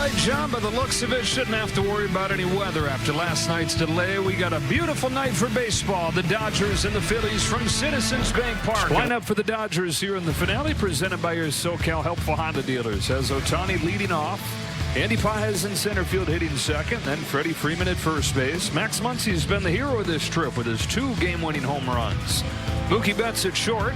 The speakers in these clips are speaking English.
right, John, by the looks of it, shouldn't have to worry about any weather after last night's delay. We got a beautiful night for baseball. The Dodgers and the Phillies from Citizens Bank Park. Line up for the Dodgers here in the finale, presented by your SoCal Helpful Honda dealers. As Ohtani leading off, Andy Pages in center field hitting second, then Freddie Freeman at first base. Max Muncy's been the hero of this trip with his 2 game-winning home runs. Mookie Betts at short.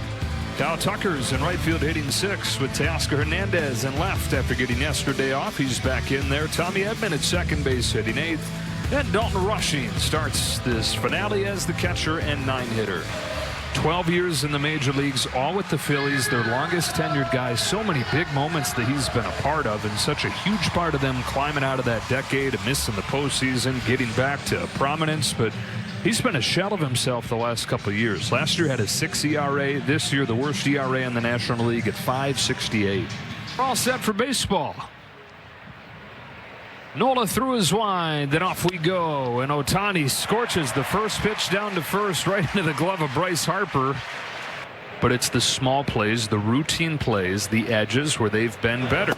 Kyle Tucker's in right field hitting 6th with Teoscar Hernandez in left after getting yesterday off. He's back in there. Tommy Edman at second base hitting 8th. And Dalton Rushing starts this finale as the catcher and 9-hitter. 12 years in the major leagues, all with the Phillies, their longest tenured guy. So many big moments that he's been a part of, and such a huge part of them climbing out of that decade and missing the postseason, getting back to prominence. But he's been a shell of himself the last couple of years. Last year had a 6 ERA. This year the worst ERA in the National League at 5.68. We're all set for baseball. Nola threw his wind, then off we go, and Ohtani scorches the first pitch down to first, right into the glove of Bryce Harper. But it's the small plays, the routine plays, the edges where they've been better.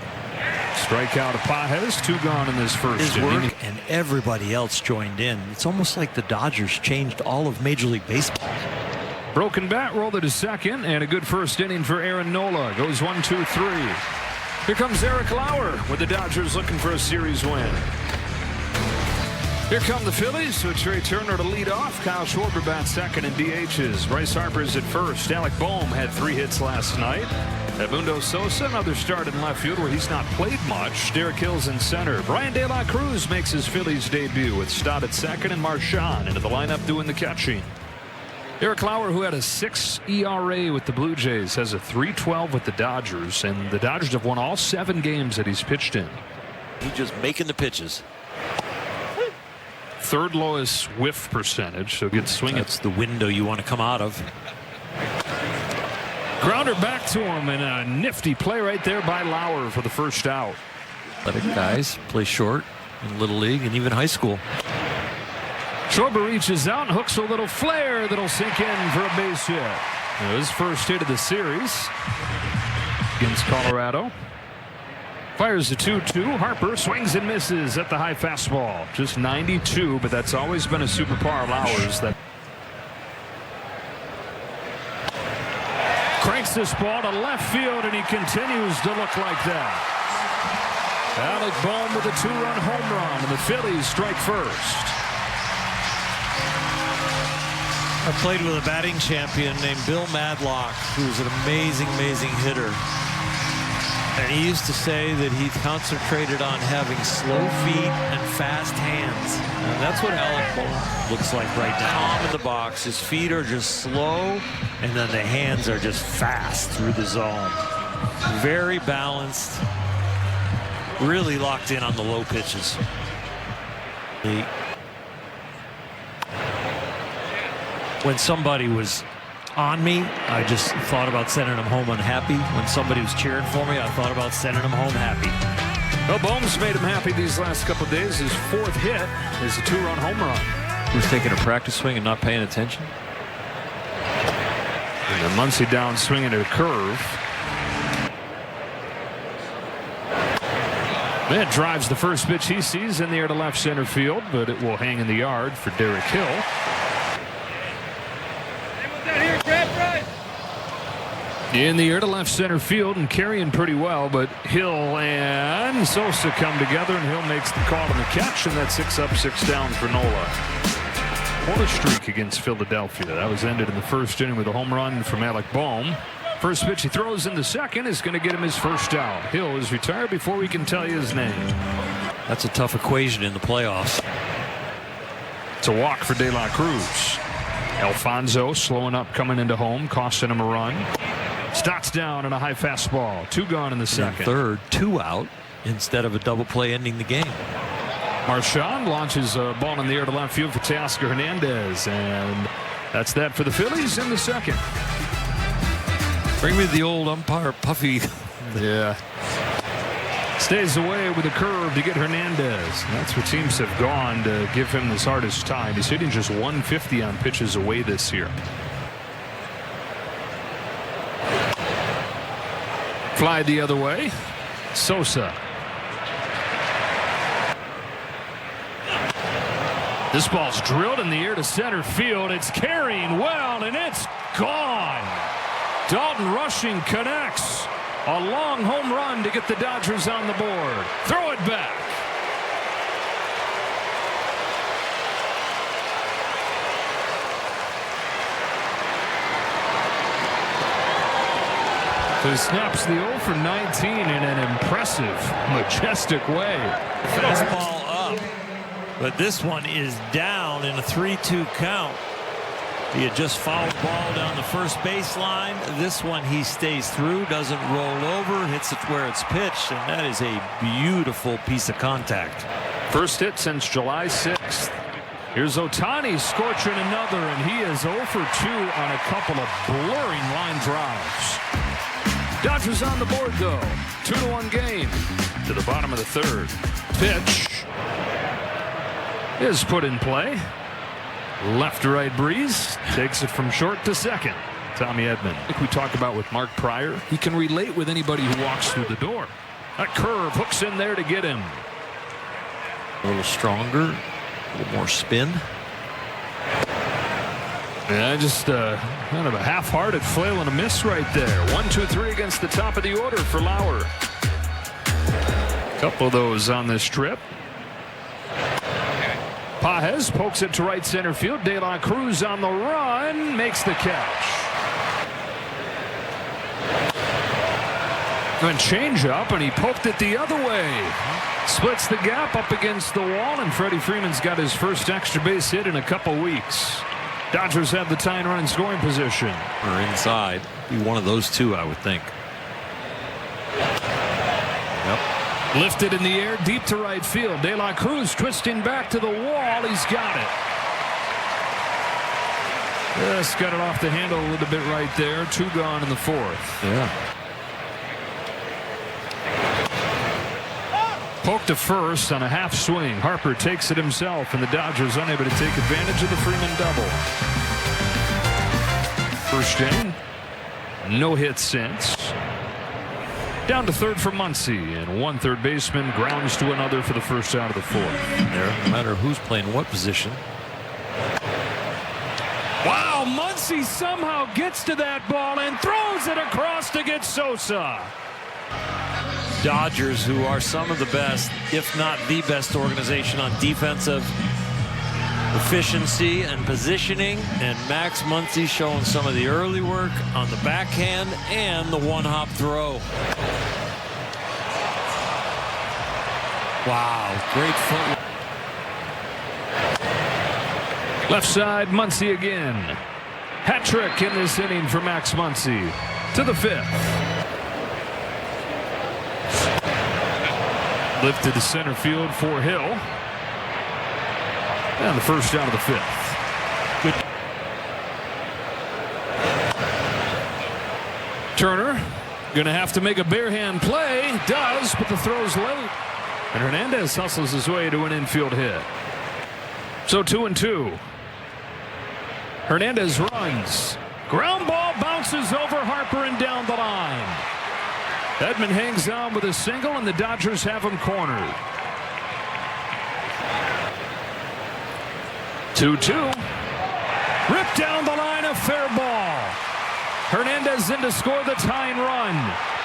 Strikeout of Pages, 2 gone in this first inning. And everybody else joined in. It's almost like the Dodgers changed all of Major League Baseball. Broken bat, rolled it to second, and a good first inning for Aaron Nola. Goes 1, 2, 3. Here comes Eric Lauer with the Dodgers looking for a series win. Here come the Phillies with Trey Turner to lead off. Kyle Schwarber bats second and DHs. Bryce Harper's at first. Alec Boehm had 3 hits last night. Edmundo Sosa, another start in left field where he's not played much. Derek Hill's in center. Brian De La Cruz makes his Phillies debut with Stott at second and Marchand into the lineup doing the catching. Eric Lauer, who had a 6 ERA with the Blue Jays, has a 3.12 with the Dodgers, and the Dodgers have won all 7 games that he's pitched in. He's just making the pitches. 3rd lowest whiff percentage, so gets swinging. That's the window you want to come out of. Grounder back to him, and a nifty play right there by Lauer for the first out. Athletic guys play short in Little League and even high school. Schwarber reaches out and hooks a little flare that'll sink in for a base hit. His first hit of the series against Colorado. Fires a 2-2. Harper swings and misses at the high fastball. Just 92, but that's always been a superpower of Lauer's. That cranks this ball to left field, and he continues to look like that. Alec Boehm with a 2-run home run, and the Phillies strike first. I played with a batting champion named Bill Madlock, who was an amazing, amazing hitter. And he used to say that he concentrated on having slow feet and fast hands. And that's what Alec Boehm looks like right now. Calm in the box. His feet are just slow, and then the hands are just fast through the zone. Very balanced. Really locked in on the low pitches. When somebody was on me, I just thought about sending them home unhappy. When somebody was cheering for me, I thought about sending them home happy. Well, Boehm's made him happy these last couple of days. His 4th hit is a 2-run home run. He was taking a practice swing and not paying attention. And then Muncy down swinging at a curve. That drives the first pitch he sees in the air to left center field, but it will hang in the yard for Derek Hill. In the air to left center field and carrying pretty well, but Hill and Sosa come together, and Hill makes the call on the catch, and that's 6 up, 6 down for Nola. What a streak against Philadelphia. That was ended in the first inning with a home run from Alec Boehm. First pitch he throws in the second is going to get him his first out. Hill is retired before we can tell you his name. That's a tough equation in the playoffs. It's a walk for De La Cruz. Alfonso slowing up coming into home, costing him a run. Stott's down on a high fastball. 2 gone in the second. Third, 2 out instead of a double play ending the game. Marchand launches a ball in the air to left field for Teoscar Hernandez, and that's that for the Phillies in the second. Bring me the old umpire Puffy. Yeah. Stays away with a curve to get Hernandez. That's where teams have gone to give him his hardest time. He's hitting just 150 on pitches away this year. Fly the other way. Sosa. This ball's drilled in the air to center field. It's carrying well, and it's gone. Dalton Rushing connects. A long home run to get the Dodgers on the board. Throw it back. So he snaps the 0 for 19 in an impressive, majestic way. Fastball up, but this one is down in a 3-2 count. He had just fouled ball down the first baseline. This one he stays through, doesn't roll over, hits it where it's pitched, and that is a beautiful piece of contact. First hit since July 6th. Here's Ohtani scorching another, and he is 0 for 2 on a couple of blurring line drives. Dodgers on the board, though. 2-1 game to the bottom of the third. Pitch is put in play. Left to right breeze. Takes it from short to second. Tommy Edman. Like we talked about with Mark Pryor, he can relate with anybody who walks through the door. That curve hooks in there to get him. A little stronger, a little more spin. Yeah, just kind of a half-hearted flail and a miss right there. 1-2-3 against the top of the order for Lauer. Couple of those on this trip. Pages pokes it to right center field. De La Cruz on the run, makes the catch. And change up, and he poked it the other way. Splits the gap up against the wall, and Freddie Freeman's got his first extra base hit in a couple weeks. Dodgers have the tying run in scoring position. Or inside. Be one of those two, I would think. Yep. Lifted in the air deep to right field. De La Cruz twisting back to the wall. He's got it. Just got it off the handle a little bit right there. 2 gone in the 4th. Yeah. Poked to first on a half swing. Harper takes it himself, and the Dodgers unable to take advantage of the Freeman double. First inning, no hits since. Down to third for Muncy, and one third baseman grounds to another for the first out of the 4th. There, no matter who's playing what position. Wow, Muncy somehow gets to that ball and throws it across to get Sosa. Dodgers, who are some of the best, if not the best organization on defensive efficiency and positioning, and Max Muncy showing some of the early work on the backhand and the one-hop throw. Wow, great footwork. Left side, Muncy again. Hat trick in this inning for Max Muncy. To the 5th. Lifted to center field for Hill. And the first out of the 5th. Good. Turner going to have to make a bare hand play. Does, but the throw's late. And Hernandez hustles his way to an infield hit. So 2-2. Hernandez runs. Ground ball bounces over Harper and down the line. Edman hangs on with a single, and the Dodgers have him cornered. 2-2. Ripped down the line, a fair ball. Hernandez in to score the tying run.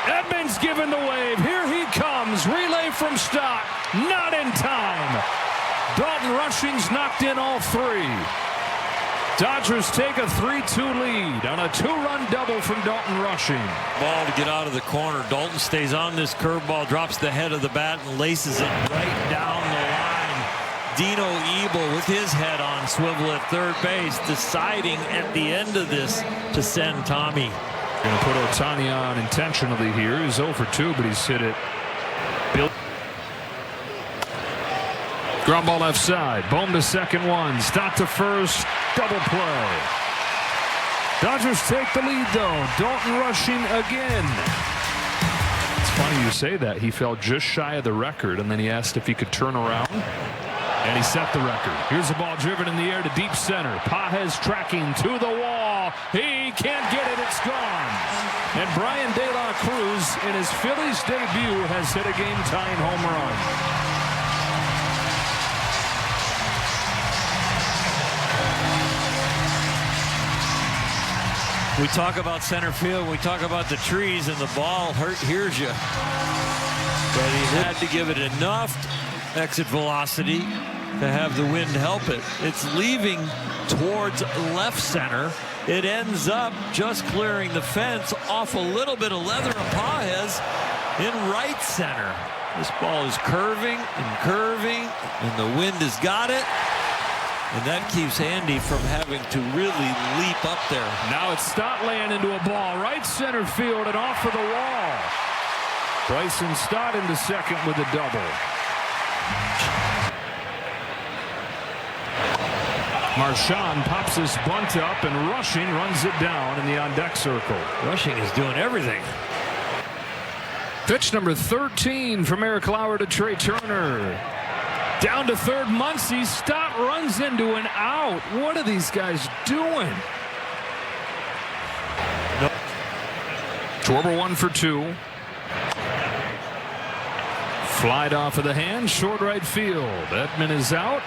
Edman's given the wave. Here he comes. Relay from Stott. Not in time. Dalton Rushing's knocked in all 3. Dodgers take a 3-2 lead on a 2-run double from Dalton Rushing. Ball to get out of the corner. Dalton stays on this curveball, drops the head of the bat, and laces it right down the line. Dino Ebel with his head on swivel at third base, deciding at the end of this to send Tommy. Going to put Ohtani on intentionally here. He's 0 for 2, but he's hit it. Ground ball left side. Bohm to second one. Stott to first. Double play. Dodgers take the lead, though. Dalton Rushing again. It's funny you say that. He fell just shy of the record, and then he asked if he could turn around, and he set the record. Here's the ball driven in the air to deep center. Pages tracking to the wall. He can't get it. It's gone. And Brian De La Cruz, in his Phillies debut, has hit a game-tying home run. We talk about center field, we talk about the trees, and the ball hears you. But he had to give it enough exit velocity to have the wind help it. It's leaving towards left center. It ends up just clearing the fence off a little bit of leather and Pages in right center. This ball is curving and curving, and the wind has got it. And that keeps Andy from having to really leap up there. Now it's Stottland into a ball, right center field and off of the wall. Bryson Stott into second with a double. Marchand pops his bunt up, and Rushing runs it down in the on-deck circle. Rushing is doing everything. Pitch number 13 from Eric Lauer to Trey Turner. Down to third, Muncy. Stott runs into an out. What are these guys doing? Nope. Schwarber 1 for 2. Flied off of the hand, short right field. Edman is out.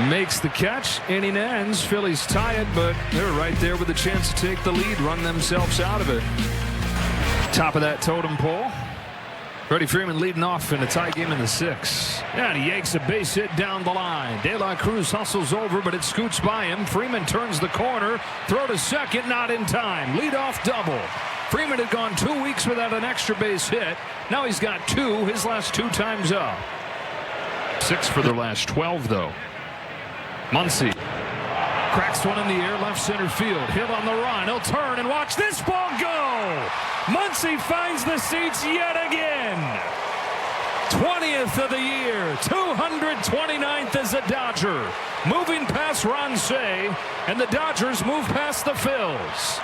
Makes the catch. Inning ends. Phillies tie it, but they're right there with a chance to take the lead, run themselves out of it. Top of that totem pole. Freddie Freeman leading off in a tie game in the 6th. And he yanks a base hit down the line. De La Cruz hustles over, but it scoots by him. Freeman turns the corner. Throw to second, not in time. Leadoff double. Freeman had gone 2 weeks without an extra base hit. Now he's got 2, his last 2 times up. 6 for their last 12, though. Muncy cracks one in the air, left center field. Hill on the run. He'll turn and watch this ball go. Muncy finds the seats yet again. 20th of the year, 229th as a Dodger. Moving past Ron Cey, and the Dodgers move past the Phils.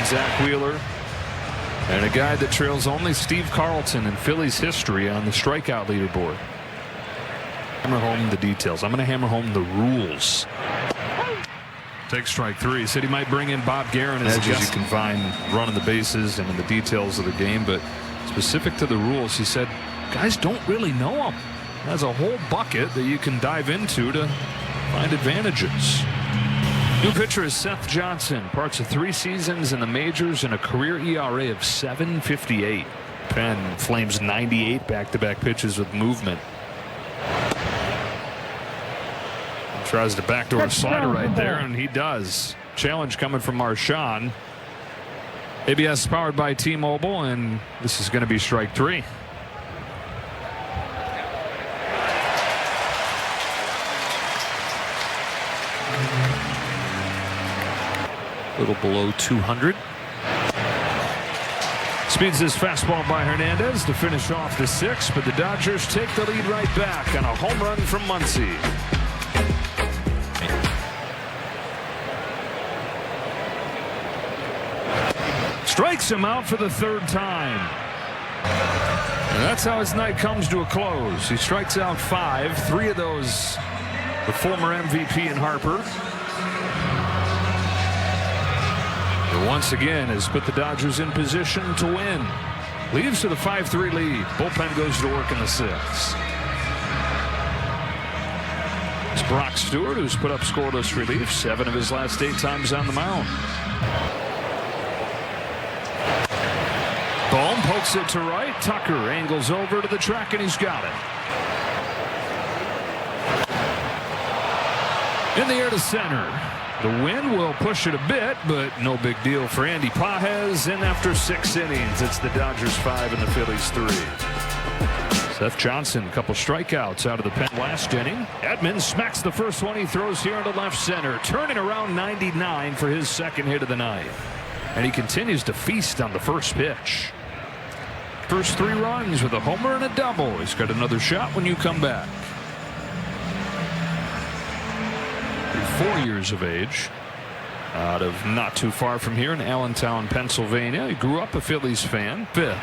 Zach Wheeler, and a guy that trails only Steve Carlton in Phillies history on the strikeout leaderboard. Hammer home the details. I'm going to hammer home the rules. Take strike 3. Said he might bring in Bob Guerin as you can find running the bases and in the details of the game, but specific to the rules, he said guys don't really know him. There's a whole bucket that you can dive into to find advantages. New pitcher is Seth Johnson. Parts of 3 seasons in the majors and a career ERA of 7.58. Penn flames 98 back-to-back pitches with movement. Tries to backdoor slider right there, and he does. Challenge coming from Marchand. ABS powered by T-Mobile, and this is going to be strike 3. A little below 200. Speeds this fastball by Hernandez to finish off the 6th, but the Dodgers take the lead right back on a home run from Muncy. Strikes him out for the 3rd time. And that's how his night comes to a close. He strikes out 5, 3 of those the former MVP in Harper. Once again has put the Dodgers in position to win. Leads to the 5-3 lead. Bullpen goes to work in the 6th. It's Brock Stewart, who's put up scoreless relief 7 of his last 8 times on the mound. Bohm pokes it to right. Tucker angles over to the track, and he's got it. In the air to center. The wind will push it a bit, but no big deal for Andy Pages. And after 6 innings, it's the Dodgers 5 and the Phillies 3. Seth Johnson, a couple strikeouts out of the pen last inning. Edman smacks the first one he throws here into left center, turning around 99 for his 2nd hit of the night. And he continues to feast on the first pitch. First 3 runs with a homer and a double. He's got another shot when you come back. 4 years of age, out of not too far from here in Allentown, Pennsylvania. He grew up a Phillies fan. 5th.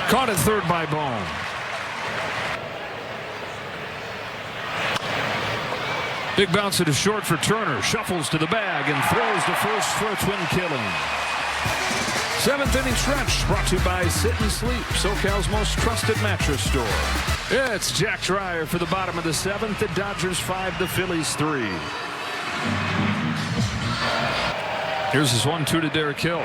Caught at 3rd by Bohm. Big bounce to short for Turner. Shuffles to the bag and throws to first for a twin killing. 7th inning stretch brought to you by Sit and Sleep, SoCal's most trusted mattress store. It's Jack Dreyer for the bottom of the 7th. The Dodgers 5, the Phillies 3. Here's his 1-2 to Derek Hill.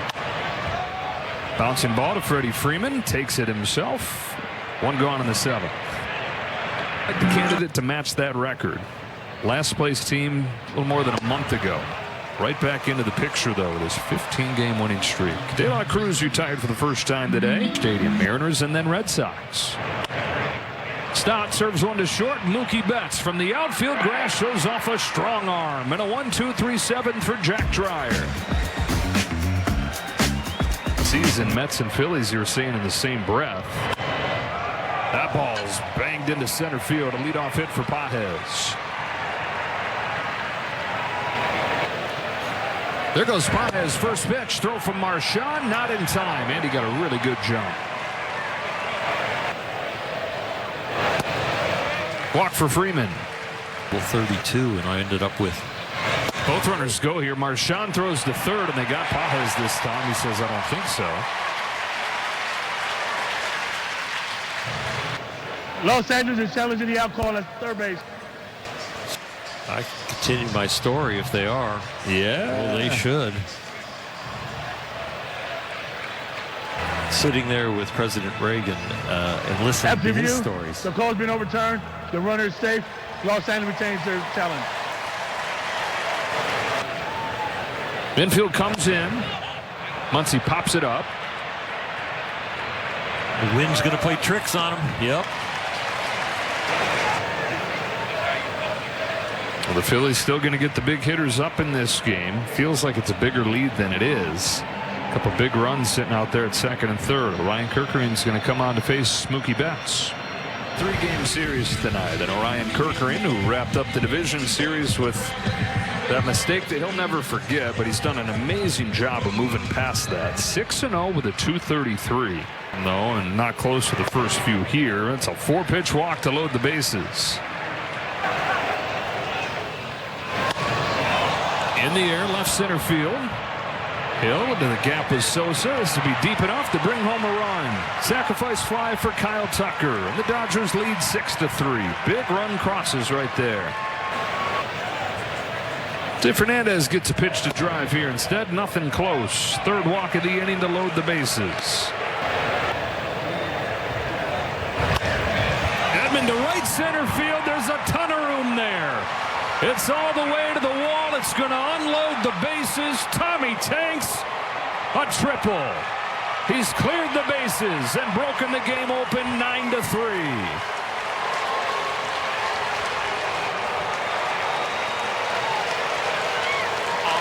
Bouncing ball to Freddie Freeman. Takes it himself. 1 gone in the 7th. Like the candidate to match that record. Last place team a little more than a month ago. Right back into the picture, though, with his 15-game winning streak. De La Cruz retired for the first time today. Stadium Mariners and then Red Sox. Stott serves 1 to short. Mookie Betts from the outfield grass shows off a strong arm. And a 1-2-3-7 for Jack Dreyer. Season Mets and Phillies, you were saying in the same breath. That ball's banged into center field. A leadoff hit for Pages. There goes Pages. First pitch. Throw from Marchand. Not in time. And he got a really good jump. Walk for Freeman. Well, 32, and I ended up with. Both runners go here. Marchand throws to third, and they got Pages this time. He says, I don't think so. Los Angeles is challenging the out call at third base. I can continue my story if they are. Yeah. Well, they should. Sitting there with President Reagan and listening to his stories. The call's been overturned. The runner is safe. Los Angeles retains their challenge. Infield comes in. Muncy pops it up. The wind's going to play tricks on him. Yep. Well, the Phillies still going to get the big hitters up in this game. Feels like it's a bigger lead than it is. A couple big runs sitting out there at second and third. Ryan Kerkerian's going to come on to face Mookie Betts. 3-game series tonight. And Ryan Kerkerian, who wrapped up the division series with that mistake that he'll never forget, but he's done an amazing job of moving past that. 6-0 with a 233. No, and not close to the first few here. It's a 4-pitch walk to load the bases. In the air, left center field. Hill into the gap with Sosa is to be deep enough to bring home a run. Sacrifice fly for Kyle Tucker, and the Dodgers lead 6-3. Big run crosses right there. De Fernandez gets a pitch to drive here. Instead, nothing close. Third walk of the inning to load the bases. Edman to right center field. There's a ton of room there. It's all the way to the wall. It's going to unload the bases. Tommy Tanks, a triple. He's cleared the bases and broken the game open 9-3.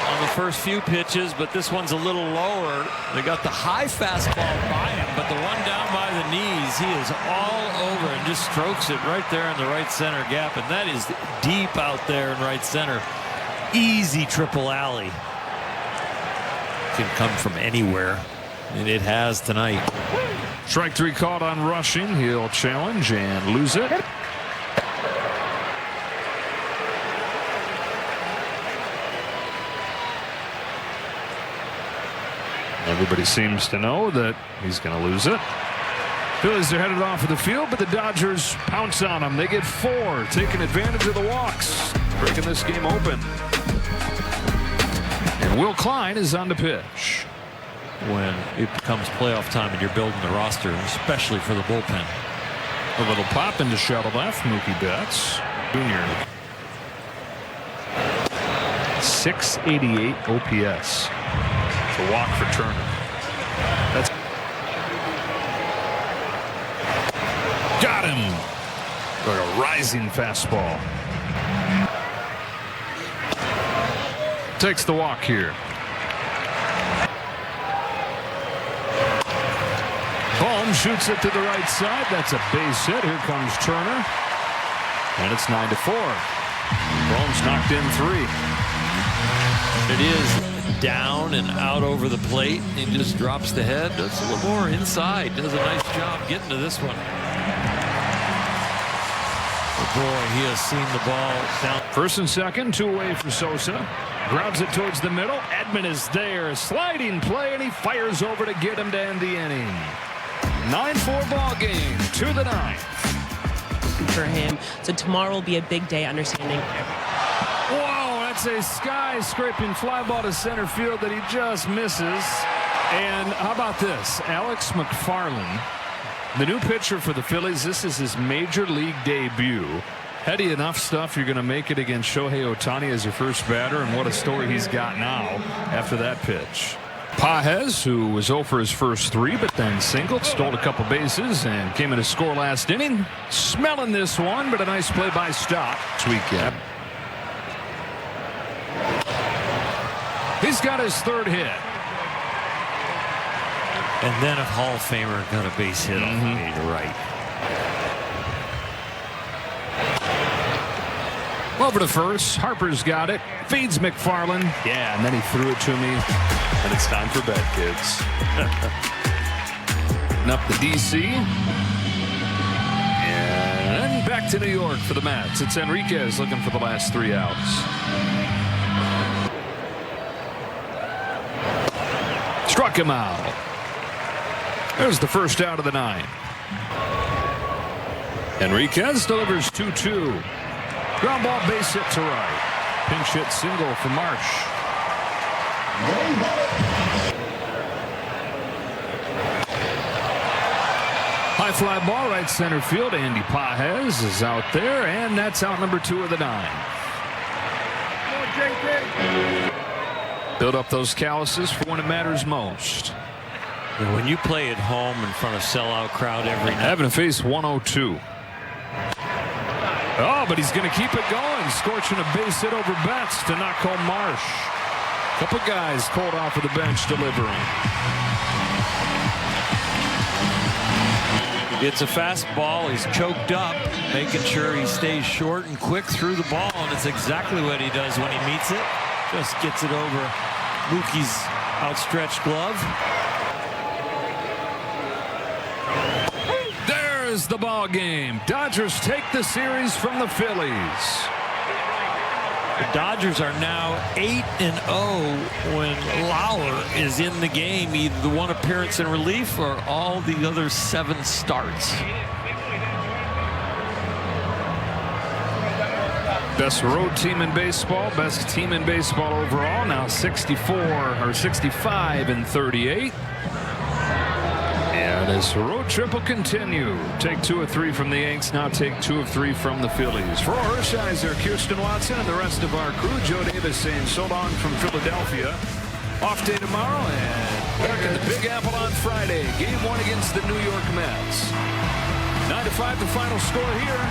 On the first few pitches, but this one's a little lower. They got the high fastball by him, but the one down by the knees, he is all over and just strokes it right there in the right center gap, and that is deep out there in right center. Easy triple alley. Can come from anywhere, and it has tonight. Strike 3 caught on Rushing. He'll challenge and lose it. Everybody seems to know that he's going to lose it. Phillies are headed off of the field, but the Dodgers pounce on them. They get 4, taking advantage of the walks, breaking this game open. And Will Klein is on the pitch. When it becomes playoff time and you're building the roster, especially for the bullpen. A little pop into shallow left. Mookie Betts Jr. 688 OPS. It's a walk for Turner. That's got him. Like a rising fastball. Takes the walk here. Bohm shoots it to the right side. That's a base hit. Here comes Turner. And it's 9-4. Bohm's knocked in 3. It is down and out over the plate. He just drops the head. That's a little more inside. Does a nice job getting to this one. boy, he has seen the ball down. First and second, 2 away for Sosa. Grabs it towards the middle. Edman is there. Sliding play, and he fires over to get him to end the inning. 9-4 ball game, to the 9th. For him. So tomorrow will be a big day, understanding. Whoa, that's a sky-scraping fly ball to center field that he just misses. And how about this? Alex McFarland, the new pitcher for the Phillies. This is his major league debut. Heady enough stuff. You're going to make it against Shohei Ohtani as your first batter, and what a story he's got now after that pitch. Pages, who was 0 for his first 3, but then singled, stole a couple bases, and came in to score last inning. Smelling this one, but a nice play by Stott this weekend. He's got his 3rd hit. And then a Hall of Famer got a base hit off me to right. Over to first. Harper's got it. Feeds McFarland. Yeah, and then he threw it to me. And it's time for bed, kids. And up to D.C. And then back to New York for the Mets. It's Enriquez looking for the last 3 outs. Struck him out. There's the first out of the 9th. Enriquez delivers 2-2. Ground ball, base hit to right. Pinch hit single for Marsh. High fly ball, right center field. Andy Pages is out there, and that's out number 2 of the 9. Build up those calluses for when it matters most. And when you play at home in front of sellout crowd every night. Having to face 102. Oh, but he's going to keep it going. Scorching a base hit over Betts to knock home Marsh. Couple guys called off of the bench delivering. He gets a fastball. He's choked up, making sure he stays short and quick through the ball, and it's exactly what he does when he meets it. Just gets it over Mookie's outstretched glove. There's the ball game. Dodgers take the series from the Phillies. The Dodgers are now 8-0 when Lauer is in the game, either the 1 appearance in relief or all the other 7 starts. Best road team in baseball, best team in baseball overall. Now 65-38. And this road trip will continue. Take 2 of 3 from the Yanks. Now take 2 of 3 from the Phillies. For Hershiser, Kirsten Watson, and the rest of our crew, Joe Davis saying so long from Philadelphia. Off day tomorrow and back in the Big Apple on Friday. Game 1 against the New York Mets. 9-5 the final score here.